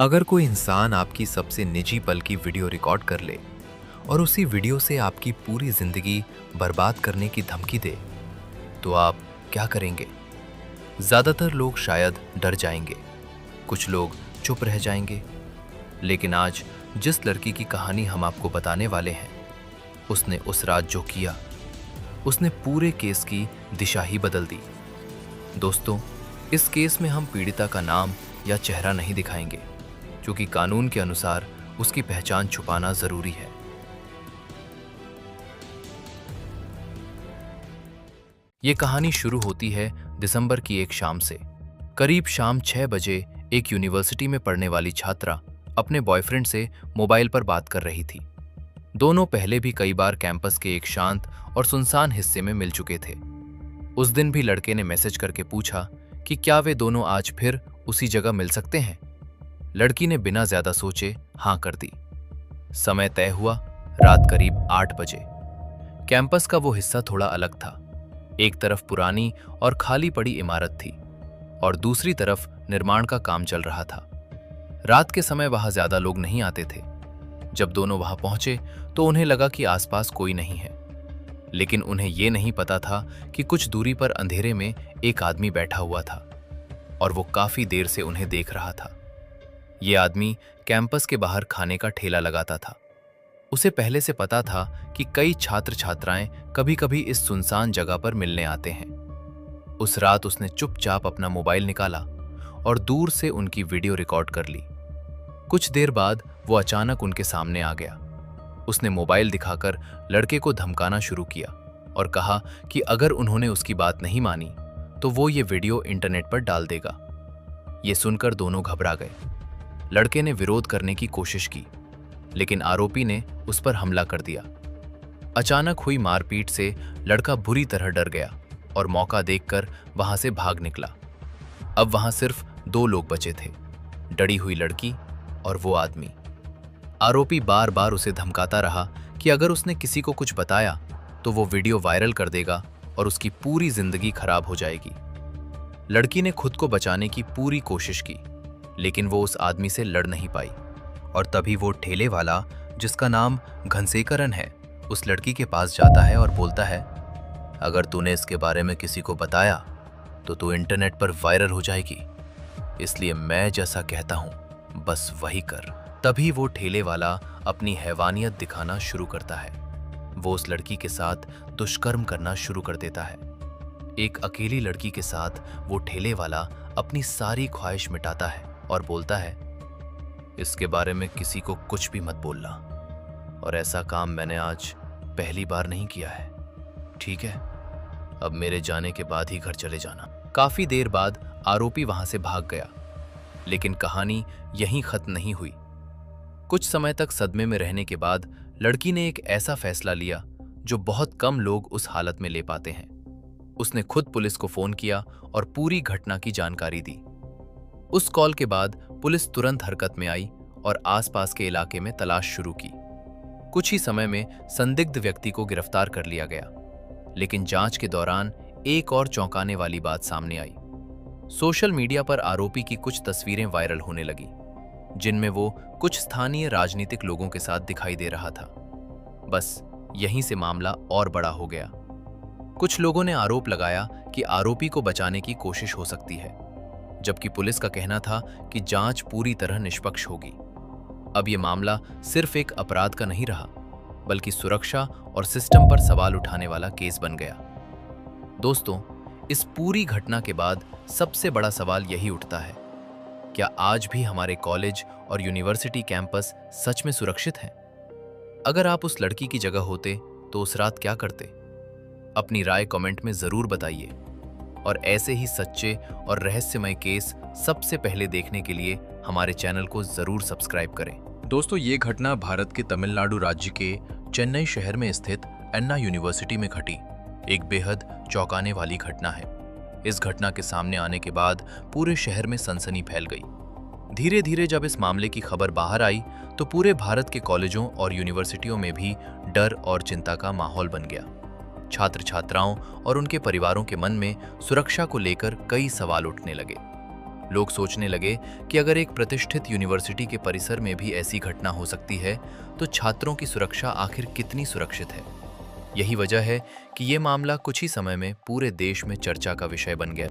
अगर कोई इंसान आपकी सबसे निजी पल की वीडियो रिकॉर्ड कर ले और उसी वीडियो से आपकी पूरी जिंदगी बर्बाद करने की धमकी दे, तो आप क्या करेंगे? ज्यादातर लोग शायद डर जाएंगे, कुछ लोग चुप रह जाएंगे। लेकिन आज जिस लड़की की कहानी हम आपको बताने वाले हैं, उसने उस रात जो किया, उसने पूरे केस की दिशा ही बदल दी। दोस्तों, इस केस में हम पीड़िता का नाम या चेहरा नहीं दिखाएंगे, क्योंकि कानून के अनुसार उसकी पहचान छुपाना जरूरी है। ये कहानी शुरू होती है दिसंबर की एक शाम से। करीब शाम 6 बजे एक यूनिवर्सिटी में पढ़ने वाली छात्रा अपने बॉयफ्रेंड से मोबाइल पर बात कर रही थी। दोनों पहले भी कई बार कैंपस के एक शांत और सुनसान हिस्से में मिल चुके थे। उस दिन भी लड़के ने मैसेज करके पूछा कि क्या वे दोनों आज फिर उसी जगह मिल सकते हैं। लड़की ने बिना ज्यादा सोचे हाँ कर दी। समय तय हुआ, रात करीब 8 बजे। कैंपस का वो हिस्सा थोड़ा अलग था। एक तरफ पुरानी और खाली पड़ी इमारत थी और दूसरी तरफ निर्माण का काम चल रहा था। रात के समय वहां ज्यादा लोग नहीं आते थे। जब दोनों वहां पहुंचे तो उन्हें लगा कि आसपास कोई नहीं है, लेकिन उन्हें ये नहीं पता था कि कुछ दूरी पर अंधेरे में एक आदमी बैठा हुआ था और वो काफी देर से उन्हें देख रहा था। ये आदमी कैंपस के बाहर खाने का ठेला लगाता था। उसे पहले से पता था कि कई छात्र छात्राएं कभी-कभी इस सुनसान जगह पर मिलने आते हैं। उस रात उसने चुपचाप अपना मोबाइल निकाला और दूर से उनकी वीडियो रिकॉर्ड कर ली। कुछ देर बाद वो अचानक उनके सामने आ गया। उसने मोबाइल दिखाकर लड़के को धमकाना शुरू किया और कहा कि अगर उन्होंने उसकी बात नहीं मानी तो वो ये वीडियो इंटरनेट पर डाल देगा। ये सुनकर दोनों घबरा गए। लड़के ने विरोध करने की कोशिश की, लेकिन आरोपी ने उस पर हमला कर दिया। अचानक हुई मारपीट से लड़का बुरी तरह डर गया और मौका देखकर वहां से भाग निकला। अब वहां सिर्फ 2 लोग बचे थे, डरी हुई लड़की और वो आदमी। आरोपी बार बार उसे धमकाता रहा कि अगर उसने किसी को कुछ बताया तो वो वीडियो वायरल कर देगा और उसकी पूरी जिंदगी खराब हो जाएगी। लड़की ने खुद को बचाने की पूरी कोशिश की, लेकिन वो उस आदमी से लड़ नहीं पाई। और तभी वो ठेले वाला, जिसका नाम घनसेकरन है, उस लड़की के पास जाता है और बोलता है, अगर तूने इसके बारे में किसी को बताया तो तू इंटरनेट पर वायरल हो जाएगी, इसलिए मैं जैसा कहता हूं बस वही कर। तभी वो ठेले वाला अपनी हैवानियत दिखाना शुरू करता है। वो उस लड़की के साथ दुष्कर्म करना शुरू कर देता है। एक अकेली लड़की के साथ वो ठेले वाला अपनी सारी ख्वाहिश मिटाता है और बोलता है, इसके बारे में किसी को कुछ भी मत बोलना, और ऐसा काम मैंने आज पहली बार नहीं किया है, ठीक है? अब मेरे जाने के बाद ही घर चले जाना। काफी देर बाद आरोपी वहां से भाग गया, लेकिन कहानी यहीं खत्म नहीं हुई। कुछ समय तक सदमे में रहने के बाद लड़की ने एक ऐसा फैसला लिया जो बहुत कम लोग उस हालत में ले पाते हैं। उसने खुद पुलिस को फोन किया और पूरी घटना की जानकारी दी। उस कॉल के बाद पुलिस तुरंत हरकत में आई और आसपास के इलाके में तलाश शुरू की। कुछ ही समय में संदिग्ध व्यक्ति को गिरफ्तार कर लिया गया, लेकिन जांच के दौरान एक और चौंकाने वाली बात सामने आई। सोशल मीडिया पर आरोपी की कुछ तस्वीरें वायरल होने लगी, जिनमें वो कुछ स्थानीय राजनीतिक लोगों के साथ दिखाई दे रहा था। बस यहीं से मामला और बड़ा हो गया। कुछ लोगों ने आरोप लगाया कि आरोपी को बचाने की कोशिश हो सकती है, जबकि पुलिस का कहना था कि जांच पूरी तरह निष्पक्ष होगी। अब यह मामला सिर्फ एक अपराध का नहीं रहा, बल्कि सुरक्षा और सिस्टम पर सवाल उठाने वाला केस बन गया। दोस्तों, इस पूरी घटना के बाद सबसे बड़ा सवाल यही उठता है, क्या आज भी हमारे कॉलेज और यूनिवर्सिटी कैंपस सच में सुरक्षित हैं? अगर आप उस लड़की की जगह होते तो उस रात क्या करते? अपनी राय कमेंट में जरूर बताइए, और ऐसे ही सच्चे और रहस्यमय केस सबसे पहले देखने के लिए हमारे चैनल को जरूर सब्सक्राइब करें। दोस्तों, ये घटना भारत के तमिलनाडु राज्य के चेन्नई शहर में स्थित अन्ना यूनिवर्सिटी में घटी एक बेहद चौंकाने वाली घटना है। इस घटना के सामने आने के बाद पूरे शहर में सनसनी फैल गई। धीरे धीरे जब इस मामले की खबर बाहर आई तो पूरे भारत के कॉलेजों और यूनिवर्सिटियों में भी डर और चिंता का माहौल बन गया। छात्र छात्राओं और उनके परिवारों के मन में सुरक्षा को लेकर कई सवाल उठने लगे। लोग सोचने लगे कि अगर एक प्रतिष्ठित यूनिवर्सिटी के परिसर में भी ऐसी घटना हो सकती है, तो छात्रों की सुरक्षा आखिर कितनी सुरक्षित है। यही वजह है कि ये मामला कुछ ही समय में पूरे देश में चर्चा का विषय बन गया।